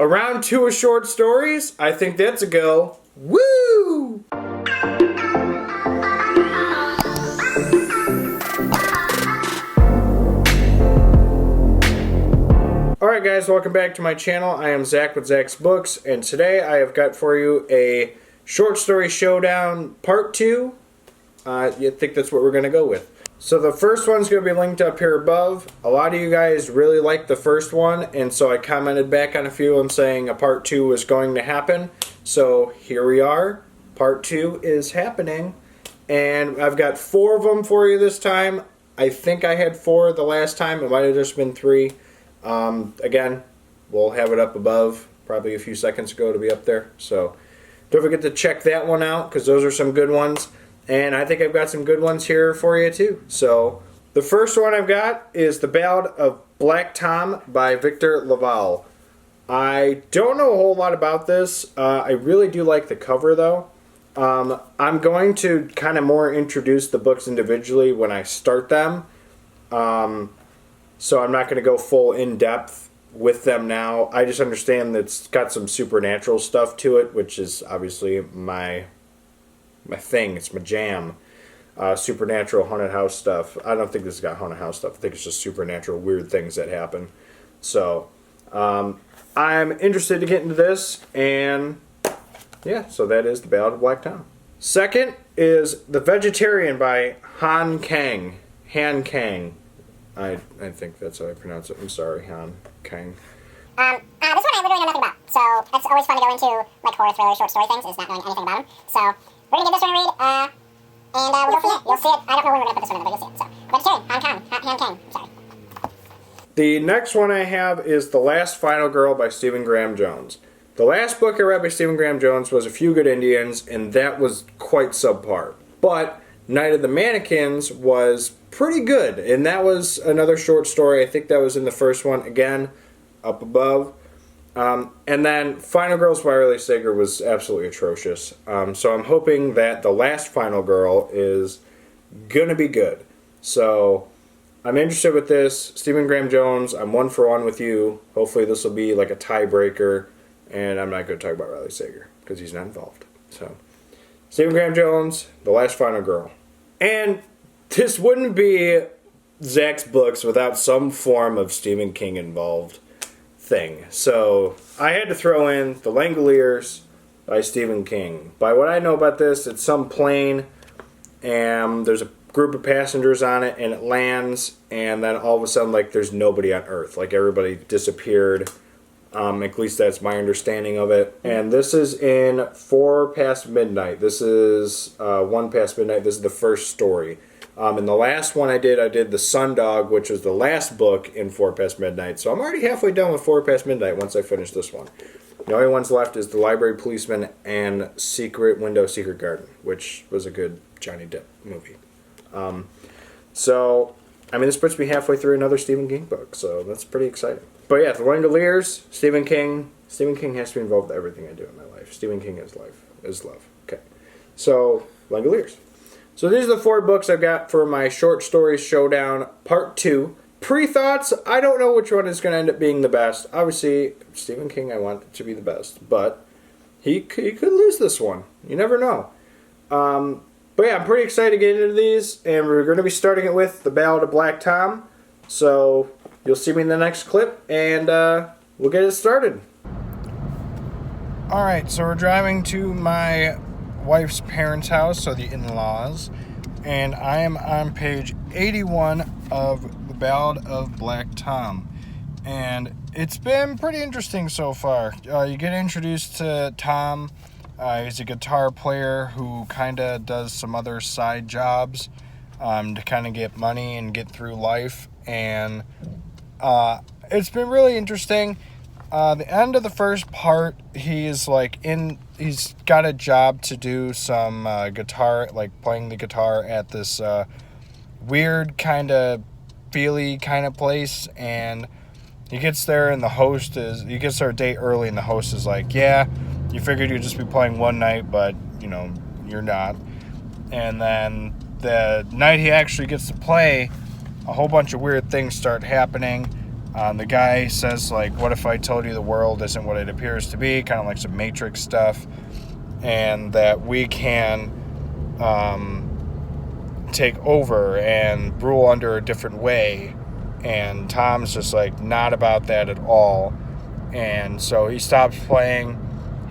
round 2 of short stories. I think that's a go. Woo! Alright guys, welcome back to my channel. I am Zach with Zacks Books, and today I have got for you a short story showdown part 2. I think that's what we're going to go with. So the first one's going to be linked up here above. A lot of you guys really liked the first one, and so I commented back on a few of them saying a part 2 was going to happen. So here we are. Part 2 is happening, and I've got 4 of them for you this time. I think I had 4 the last time. It might have just been 3. Again, we'll have it up above probably a few seconds ago to be up there. So don't forget to check that one out because those are some good ones. And I think I've got some good ones here for you too. So the first one I've got is The Ballad of Black Tom by Victor Laval. I don't know a whole lot about this. I really do like the cover though. I'm going to kind of more introduce the books individually when I start them. So I'm not going to go full in-depth with them now. I just understand that it's got some supernatural stuff to it, which is obviously my thing. It's my jam. Supernatural haunted house stuff. I don't think this has got haunted house stuff. I think it's just supernatural weird things that happen. So I'm interested to get into this, and yeah, so that is The Ballad of Black Tom. Second is The Vegetarian by Han Kang. Han Kang. I think that's how I pronounce it. I'm sorry, Han Kang. This one I literally know nothing about, so it's always fun to go into like horror, thriller, short story things, is not knowing anything about them. So we're gonna give this one a read, and we'll go from there. You'll see it. I don't know when we're gonna put this one in, but you'll see it. So Vegetarian, Han Kang. Sorry. The next one I have is The Last Final Girl by Stephen Graham Jones. The last book I read by Stephen Graham Jones was A Few Good Indians, and that was quite subpar. But Night of the Mannequins was pretty good, and that was another short story. I think that was in the first one, again, up above. And then Final Girls by Riley Sager was absolutely atrocious. So I'm hoping that The Last Final Girl is going to be good. So I'm interested with this. Stephen Graham Jones, I'm 1 for 1 with you. Hopefully this will be like a tiebreaker, and I'm not going to talk about Riley Sager because he's not involved. So Stephen Graham Jones, The Last Final Girl. And this wouldn't be Zacks Books without some form of Stephen King involved thing. So I had to throw in The Langoliers by Stephen King. By what I know about this, it's some plane, and there's a group of passengers on it, and it lands, and then all of a sudden, like, there's nobody on Earth. Like, everybody disappeared. At least that's my understanding of it. And this is in 4 past midnight. This is 1 past midnight. This is the first story. And the last one I did The Sundog, which was the last book in 4 past midnight. So I'm already halfway done with 4 past midnight once I finish this one. The only ones left is The Library Policeman and Secret Window, Secret Garden, which was a good Johnny Depp movie. So, I mean, this puts me halfway through another Stephen King book, so that's pretty exciting. But yeah, The Langoliers, Stephen King. Stephen King has to be involved with everything I do in my life. Stephen King is love. Okay. So, Langoliers. So these are the 4 books I've got for my short stories showdown part 2. Pre-thoughts, I don't know which one is going to end up being the best. Obviously, Stephen King, I want it to be the best. But he could lose this one. You never know. But yeah, I'm pretty excited to get into these. And we're going to be starting it with The Ballad of Black Tom. So you'll see me in the next clip, and we'll get it started. Alright, so we're driving to my wife's parents' house, so the in-laws, and I am on page 81 of The Ballad of Black Tom. And it's been pretty interesting so far. You get introduced to Tom. He's a guitar player who kind of does some other side jobs to kind of get money and get through life. And it's been really interesting. The end of the first part, he's got a job to do some guitar, like playing the guitar at this weird kind of feely kind of place. And he gets there, and he gets there a day early, and the host is like, yeah, you figured you'd just be playing one night, but, you know, you're not. And then the night he actually gets to play, a whole bunch of weird things start happening. The guy says, like, what if I told you the world isn't what it appears to be, kind of like some Matrix stuff, and that we can take over and rule under a different way. And Tom's just like not about that at all. And so he stops playing,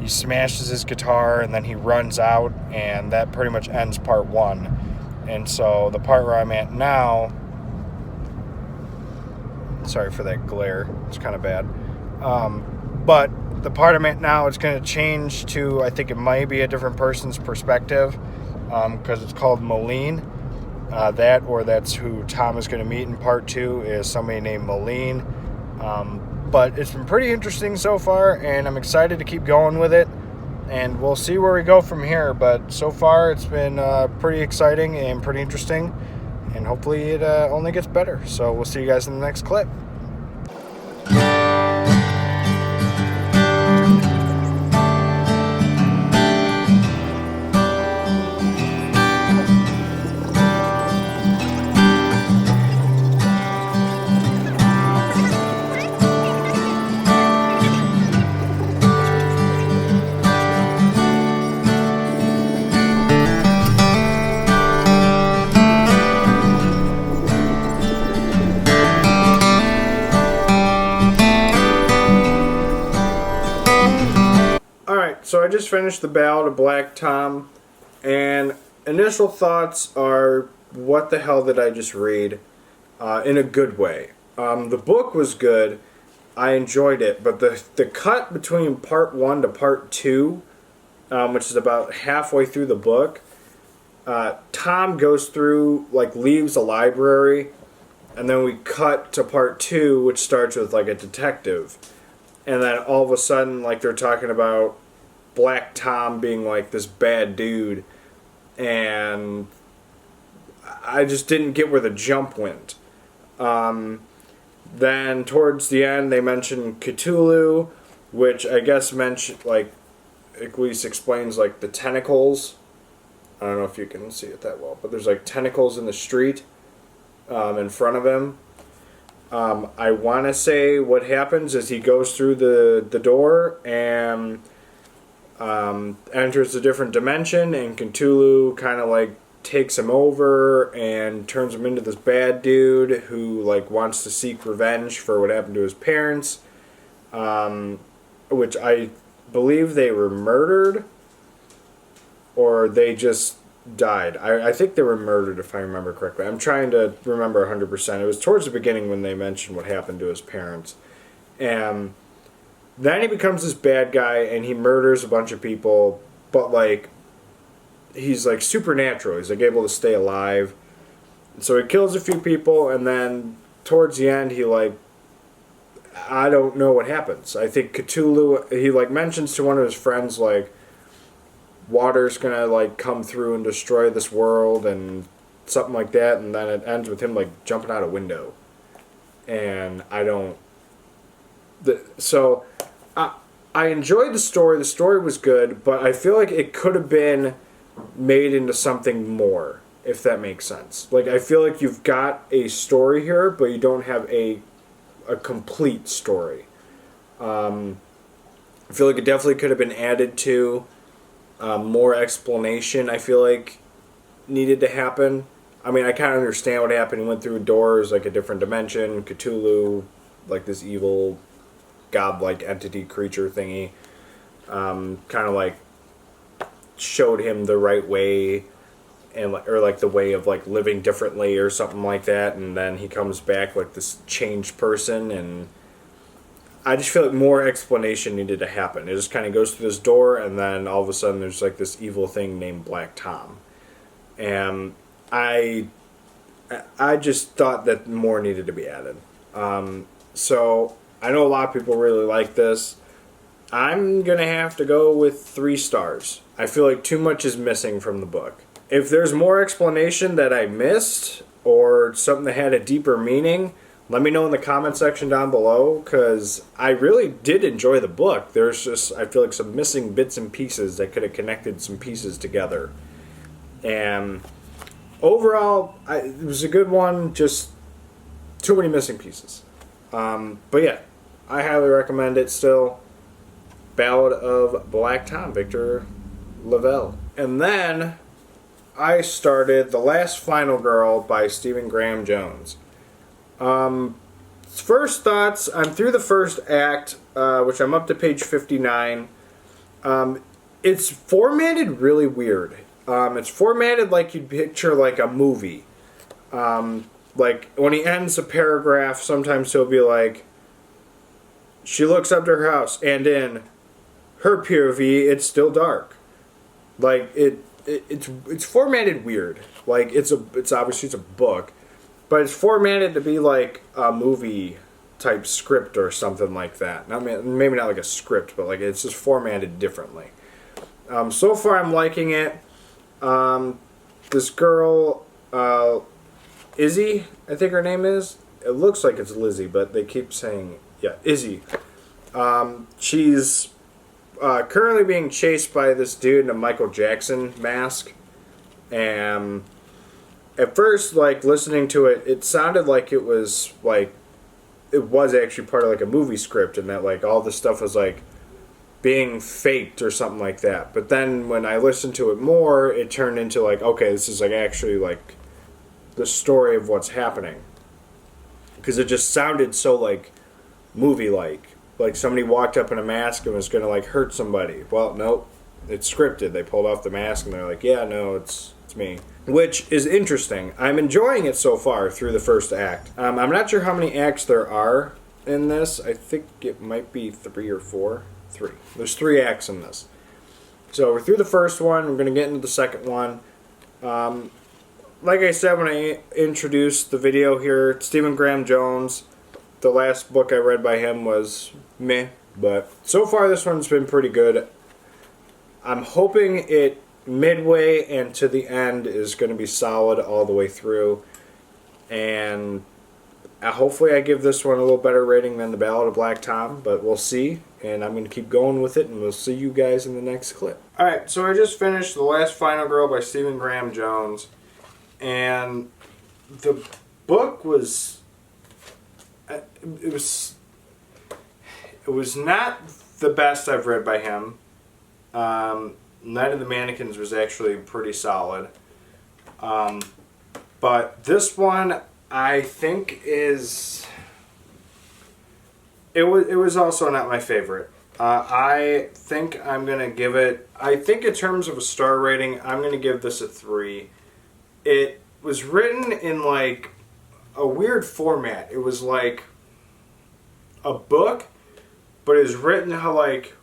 he smashes his guitar, and then he runs out, and that pretty much ends part 1. And so the part where I'm at now, sorry for that glare, it's kind of bad, but the part I'm at now, it's going to change to, I think it might be a different person's perspective, because it's called Moline. That's who Tom is going to meet in part 2, is somebody named Moline. But it's been pretty interesting so far, and I'm excited to keep going with it, and we'll see where we go from here. But so far, it's been pretty exciting and pretty interesting, and hopefully it only gets better. So we'll see you guys in the next clip. So I just finished the Ballad of Black Tom, and initial thoughts are, what the hell did I just read? In a good way. The book was good. I enjoyed it, but the cut between part 1 to part 2, which is about halfway through the book, Tom goes through, like, leaves the library, and then we cut to part 2, which starts with, like, a detective. And then all of a sudden, like, they're talking about Black Tom being like this bad dude, and I just didn't get where the jump went. Then towards the end they mentioned Cthulhu, which I guess mentioned, like, at least explains, like, the tentacles. I don't know if you can see it that well, but there's like tentacles in the street in front of him. I want to say what happens is he goes through the door and enters a different dimension, and Cthulhu kind of like takes him over and turns him into this bad dude who, like, wants to seek revenge for what happened to his parents, which I believe they were murdered, or they just died. I think they were murdered, if I remember correctly. I'm trying to remember 100%. It was towards the beginning when they mentioned what happened to his parents. And then he becomes this bad guy, and he murders a bunch of people, but, like, he's, like, supernatural. He's, like, able to stay alive. So he kills a few people, and then towards the end, he, like, I don't know what happens. I think Cthulhu, he, like, mentions to one of his friends, like, water's gonna, like, come through and destroy this world, and something like that, and then it ends with him, like, jumping out a window. And I don't... So... I enjoyed the story. The story was good, but I feel like it could have been made into something more, if that makes sense. Like, I feel like you've got a story here, but you don't have a complete story. I feel like it definitely could have been added to. More explanation, I feel like, needed to happen. I mean, I kind of understand what happened. He went through doors, like a different dimension. Cthulhu, like this evil godlike entity creature thingy, kind of like showed him the right way, and or like the way of like living differently or something like that, and then he comes back like this changed person. And I just feel like more explanation needed to happen. It just kind of goes through this door, and then all of a sudden there's like this evil thing named Black Tom, and I just thought that more needed to be added. So I know a lot of people really like this. I'm going to have to go with 3 stars. I feel like too much is missing from the book. If there's more explanation that I missed, or something that had a deeper meaning, let me know in the comment section down below, because I really did enjoy the book. There's just, I feel like, some missing bits and pieces that could have connected some pieces together. And overall, it was a good one, just too many missing pieces. But yeah, I highly recommend it still. Ballad of Black Tom, Victor Lavelle. And then I started The Last Final Girl by Stephen Graham Jones. First thoughts, I'm through the first act, which I'm up to page 59. It's formatted really weird. It's formatted like you'd picture like a movie. Like when he ends a paragraph, sometimes he'll be like, she looks up to her house, and in her POV, it's still dark. Like it's formatted weird. Like it's obviously it's a book, but it's formatted to be like a movie type script or something like that. Not maybe not like a script, but like it's just formatted differently. So far, I'm liking it. This girl, Izzy, I think her name is. It looks like it's Lizzie, but they keep saying, yeah, Izzy. She's currently being chased by this dude in a Michael Jackson mask. And at first, like, listening to it, it sounded like it was actually part of, like, a movie script, and that, like, all this stuff was, like, being faked or something like that. But then when I listened to it more, it turned into, like, okay, this is, like, actually, like, the story of what's happening. Because it just sounded so, like, movie-like. Like somebody walked up in a mask and was going to, like, hurt somebody. Well, nope. It's scripted. They pulled off the mask and they're like, yeah, no, it's me. Which is interesting. I'm enjoying it so far through the first act. I'm not sure how many acts there are in this. I think it might be 3 or 4. 3. There's 3 acts in this. So we're through the first one. We're going to get into the second one. Like I said when I introduced the video here, Stephen Graham Jones, the last book I read by him was meh, but so far this one's been pretty good. I'm hoping it midway and to the end is going to be solid all the way through, and hopefully I give this one a little better rating than the Ballad of Black Tom, but we'll see, and I'm going to keep going with it, and we'll see you guys in the next clip. Alright, so I just finished The Last Final Girl by Stephen Graham Jones, and the book was it was not the best I've read by him. Night of the Mannequins was actually pretty solid. But this one I think is it was also not my favorite. I think I'm gonna give it, I think in terms of a star rating, I'm gonna give this a 3. It was written in like a weird format. It was like a book, but it was written how, like,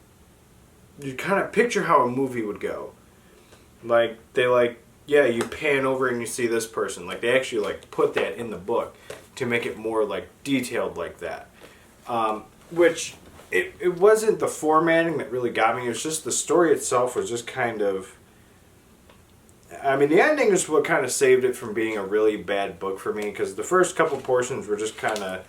you kind of picture how a movie would go. Like, they, like, yeah, you pan over and you see this person. Like, they actually, like, put that in the book to make it more, like, detailed like that. Which, it wasn't the formatting that really got me. It was just the story itself was just kind of, I mean, the ending is what kind of saved it from being a really bad book for me, because the first couple portions were just kind of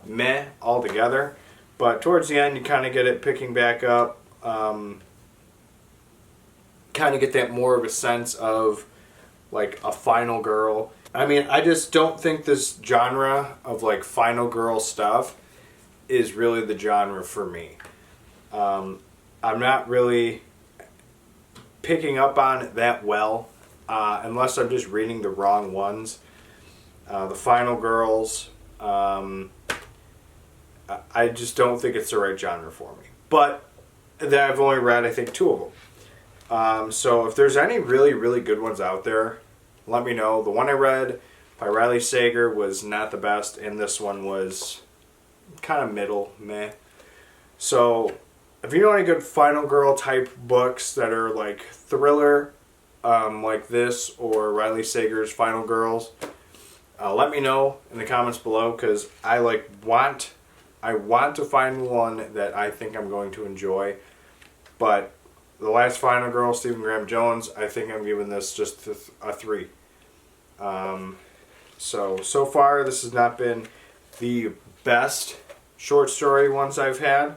meh altogether, but towards the end you kind of get it picking back up, kind of get that more of a sense of like a final girl. I mean, I just don't think this genre of like final girl stuff is really the genre for me. I'm not really picking up on it that well, unless I'm just reading the wrong ones. The Final Girls, I just don't think it's the right genre for me. But that I've only read, I think, 2 of them. So if there's any really, really good ones out there, let me know. The one I read by Riley Sager was not the best, and this one was kind of middle, meh. So if you know any good Final Girl type books that are like thriller, like this, or Riley Sager's Final Girls, let me know in the comments below, because I want to find one that I think I'm going to enjoy. But The Last Final Girl, Stephen Graham Jones, I think I'm giving this just a 3. So far this has not been the best short story ones I've had,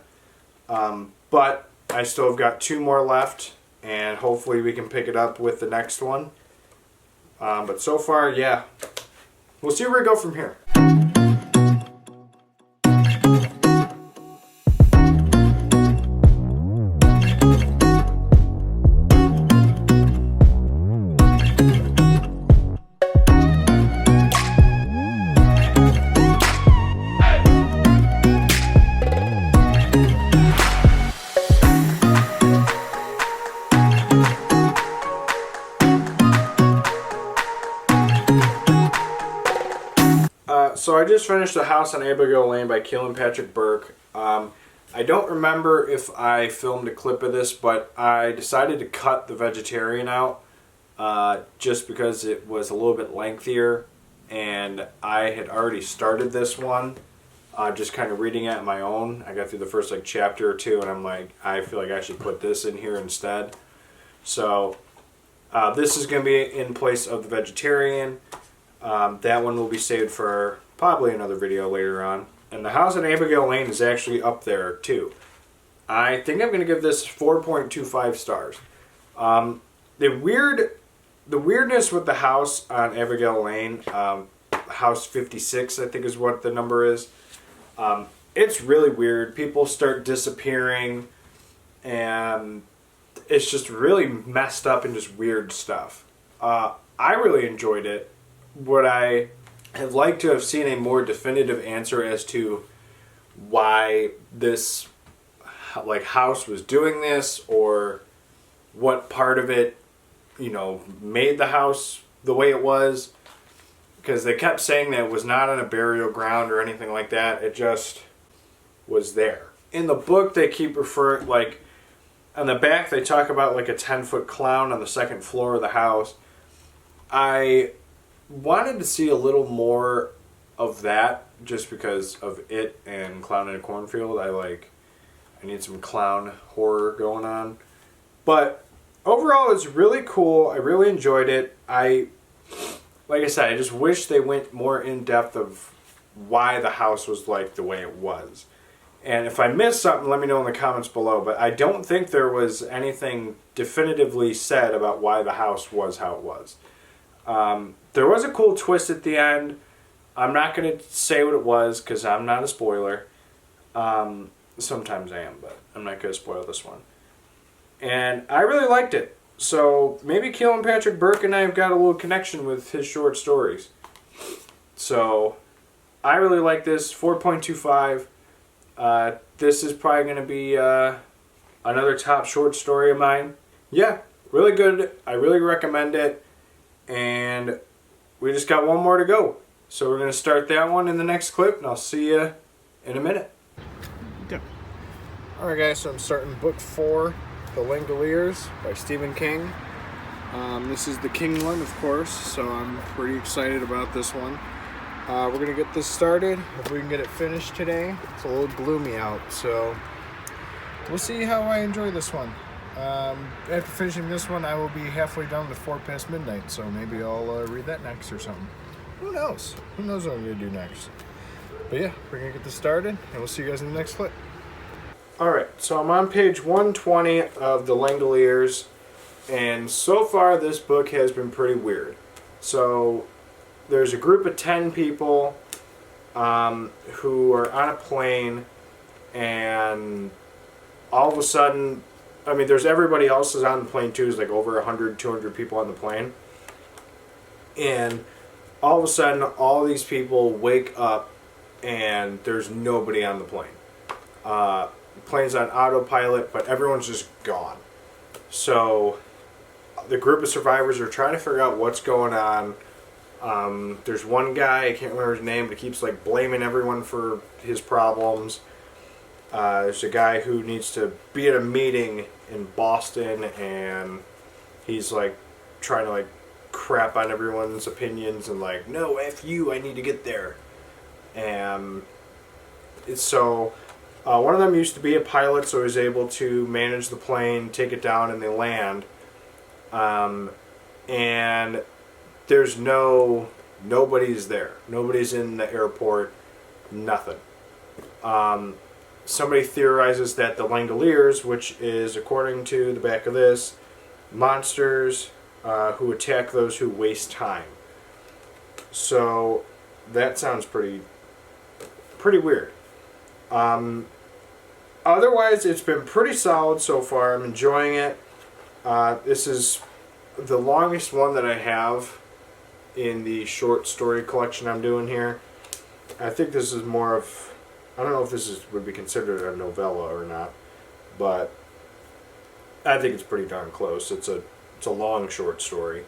but I still have got 2 more left, and hopefully we can pick it up with the next one. But so far, yeah, we'll see where we go from here. just finished The House on Abigail Lane by Keelan Patrick Burke. I don't remember if I filmed a clip of this, but I decided to cut the vegetarian out just because it was a little bit lengthier, and I had already started this one, just kind of reading it on my own. I got through the first like chapter or two, and I'm like, I feel like I should put this in here instead. So this is going to be in place of the vegetarian. That one will be saved for probably another video later on. And The House on Abigail Lane is actually up there too. I think I'm going to give this 4.25 stars. The weirdness with The House on Abigail Lane, House 56 I think is what the number is. It's really weird. People start disappearing, and it's just really messed up and just weird stuff. I really enjoyed it. Would I have liked to have seen a more definitive answer as to why this house was doing this, or what part of it, made the house the way it was? Because they kept saying that it was not on a burial ground or anything like that. It just was there. In the book, they keep referring, on the back, they talk about a 10-foot clown on the second floor of the house. I wanted to see a little more of that just because of it and Clown in a Cornfield. I need some clown horror going on. But overall, it's really cool. I really enjoyed it. Like I said, I just wish they went more in depth of why the house was the way it was. And if I missed something, let me know in the comments below. But I don't think there was anything definitively said about why the house was how it was. There was a cool twist at the end. I'm not going to say what it was because I'm not a spoiler. Sometimes I am, but I'm not going to spoil this one. And I really liked it. So maybe Keelan Patrick Burke and I have got a little connection with his short stories. So I really like this. 4.25. This is probably going to be another top short story of mine. Yeah, really good. I really recommend it. And we just got one more to go. So we're going to start that one in the next clip, and I'll see you in a minute. Go. Alright guys, so I'm starting book 4, The Langoliers by Stephen King. This is the King one, of course, so I'm pretty excited about this one. We're going to get this started. If we can get it finished today. It's a little gloomy out, so we'll see how I enjoy this one. After finishing this one, I will be halfway done with 4 past midnight, so maybe I'll read that next or something. Who knows? Who knows what I'm going to do next? But yeah, we're going to get this started, and we'll see you guys in the next clip. Alright, so I'm on page 120 of The Langoliers, and so far this book has been pretty weird. So there's a group of 10 people who are on a plane, and all of a sudden, there's everybody else is on the plane too. There's over 100, 200 people on the plane. And all of a sudden, all these people wake up and there's nobody on the plane. The plane's on autopilot, but everyone's just gone. So the group of survivors are trying to figure out what's going on. There's one guy, I can't remember his name, but he keeps blaming everyone for his problems. There's a guy who needs to be at a meeting in Boston, and he's trying to crap on everyone's opinions and no, F you, I need to get there. And so one of them used to be a pilot, so he was able to manage the plane, take it down, and they land. And there's nobody's there. Nobody's in the airport. Nothing. Somebody theorizes that the Langoliers, which is, according to the back of this, monsters who attack those who waste time. So that sounds pretty weird. Otherwise, it's been pretty solid so far. I'm enjoying it. This is the longest one that I have in the short story collection I'm doing here. I think this is more of, I don't know if this would be considered a novella or not, but I think it's pretty darn close. It's a long short story,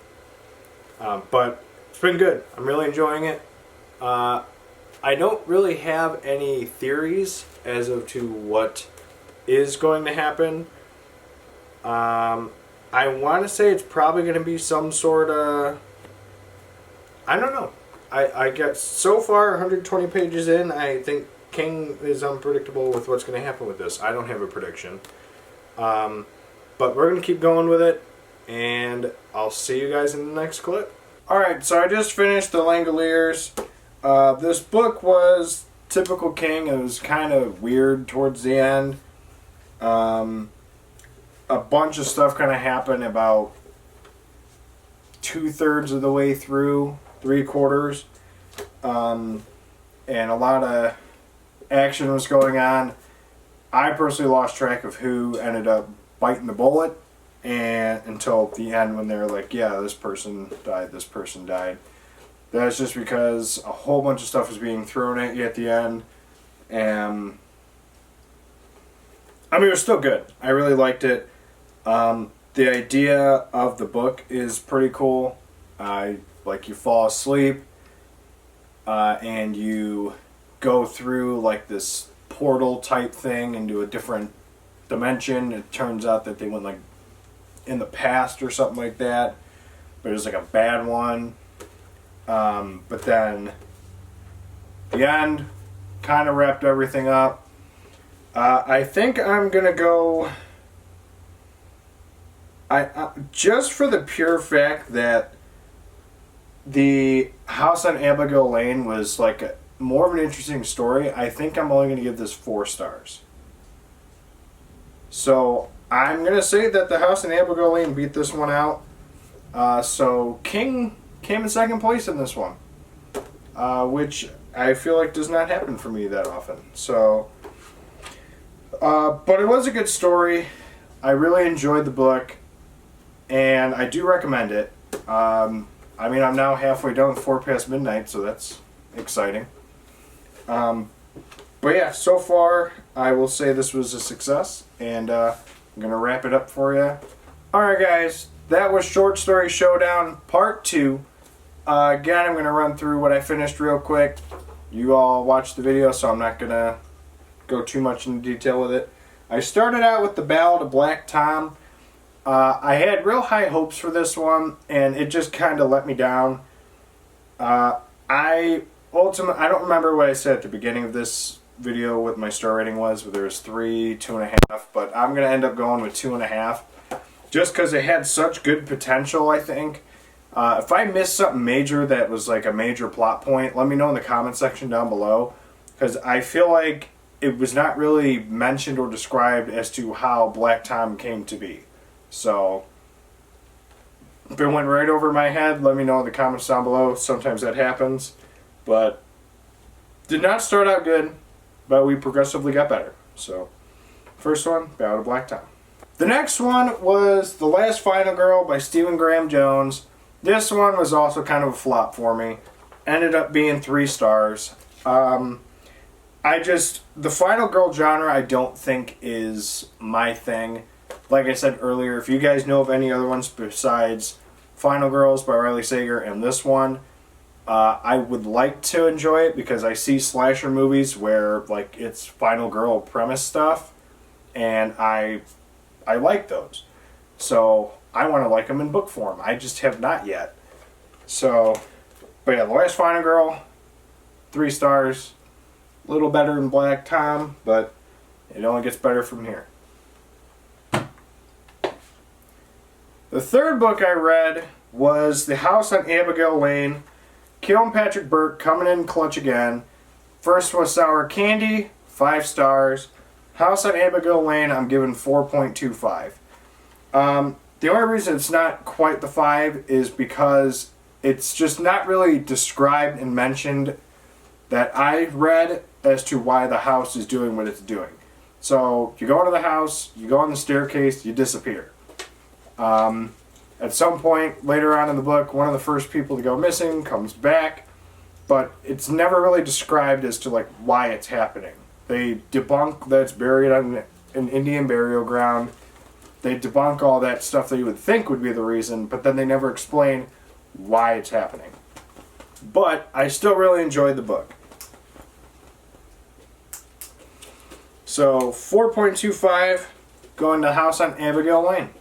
but it's been good. I'm really enjoying it. I don't really have any theories as of to what is going to happen. I want to say it's probably going to be some sort of... I don't know. I got so far 120 pages in. I think King is unpredictable with what's going to happen with this. I don't have a prediction. But we're going to keep going with it. And I'll see you guys in the next clip. Alright, so I just finished The Langoliers. This book was typical King. It was kind of weird towards the end. A bunch of stuff kind of happened about 2/3 of the way through, 3/4. And a lot of action was going on. I personally lost track of who ended up biting the bullet, and until the end when they're like, yeah, this person died, this person died. That's just because a whole bunch of stuff was being thrown at you at the end. And I mean, it was still good. I really liked it. The idea of the book is pretty cool. Like you fall asleep and you go through like this portal type thing into a different dimension. It turns out that they went like in the past or something like that, but it was like a bad one. But then the end kind of wrapped everything up. I think I'm gonna go. Just for the pure fact that the House on Abigail Lane was like more of an interesting story, I think I'm only gonna give this 4 stars. So I'm gonna say that the House on Abigail Lane beat this one out. So King came in second place in this one, which I feel like does not happen for me that often. So, but it was a good story. I really enjoyed the book, and I do recommend it. I mean, I'm now halfway done with 4 Past Midnight, so that's exciting. But yeah, so far I will say this was a success, and I'm gonna wrap it up for you. Alright guys, that was Short Story Showdown Part 2. Again, I'm going to run through what I finished real quick. You all watched the video, so I'm not going to go too much into detail with it. I started out with The Ballad of Black Tom. I had real high hopes for this one, and it just kind of let me down. I don't remember what I said at the beginning of this video what my star rating was, whether it was 3, 2.5, but I'm going to end up going with 2.5. Just because it had such good potential, I think. If I missed something major that was like a major plot point, let me know in the comment section down below. Because I feel like it was not really mentioned or described as to how Black Tom came to be. So, if it went right over my head, let me know in the comments down below. Sometimes that happens. But, did not start out good, but we progressively got better. So, first one, Ballad of Black Tom. The next one was The Last Final Girl by Stephen Graham Jones. This one was also kind of a flop for me. Ended up being 3 stars. The Final Girl genre I don't think is my thing. Like I said earlier, if you guys know of any other ones besides Final Girls by Riley Sager and this one, I would like to enjoy it because I see slasher movies where like it's Final Girl premise stuff, and I like those. So I want to like them in book form. I just have not yet. So, but yeah, The Last Final Girl, 3 stars. A little better than Black Tom, but it only gets better from here. The third book I read was The House on Abigail Lane. Kilpatrick Burke coming in clutch again. First was Sour Candy, 5 stars. House on Abigail Lane, I'm giving 4.25. The only reason it's not quite the 5 is because it's just not really described and mentioned that I read as to why the house is doing what it's doing. So, you go into the house, you go on the staircase, you disappear. At some point later on in the book, one of the first people to go missing comes back, but it's never really described as to like why it's happening. They debunk that it's buried on an Indian burial ground. They debunk all that stuff that you would think would be the reason, but then they never explain why it's happening. But I still really enjoyed the book. So 4.25 going to House on Abigail Lane.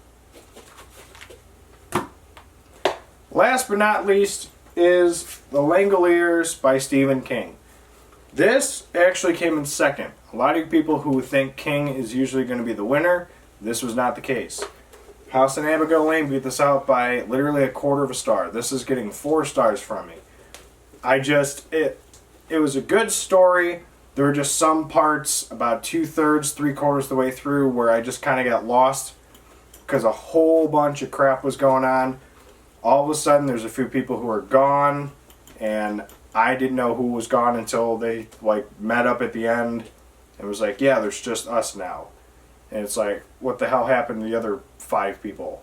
Last but not least is The Langoliers by Stephen King. This actually came in second. A lot of people who think King is usually going to be the winner, this was not the case. House on Abigail Lane beat this out by literally 1/4 of a star. This is getting 4 stars from me. It was a good story. There were just some parts, about 2/3, 3/4 the way through, where I just kind of got lost because a whole bunch of crap was going on. All of a sudden, there's a few people who are gone, and I didn't know who was gone until they met up at the end. It was like, yeah, there's just us now. And it's like, what the hell happened to the other 5 people?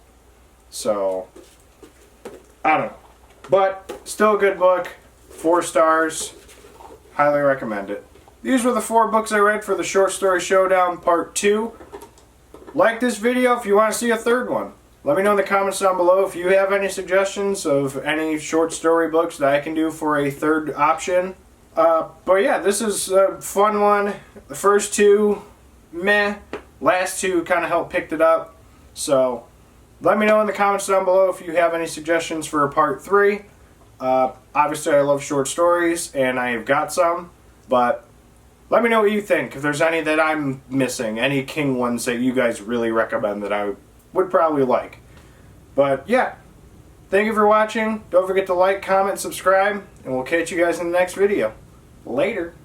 So, I don't know. But, still a good book. 4 stars. Highly recommend it. These were the 4 books I read for the Short Story Showdown Part 2. Like this video if you want to see a third one. Let me know in the comments down below if you have any suggestions of any short story books that I can do for a third option. But yeah, this is a fun one. The first 2, meh. Last 2 kind of helped picked it up. So let me know in the comments down below if you have any suggestions for a part 3. Obviously I love short stories and I have got some. But let me know what you think. If there's any that I'm missing. Any King ones that you guys really recommend that I would probably like. But yeah, thank you for watching. Don't forget to like, comment, subscribe, and we'll catch you guys in the next video. Later.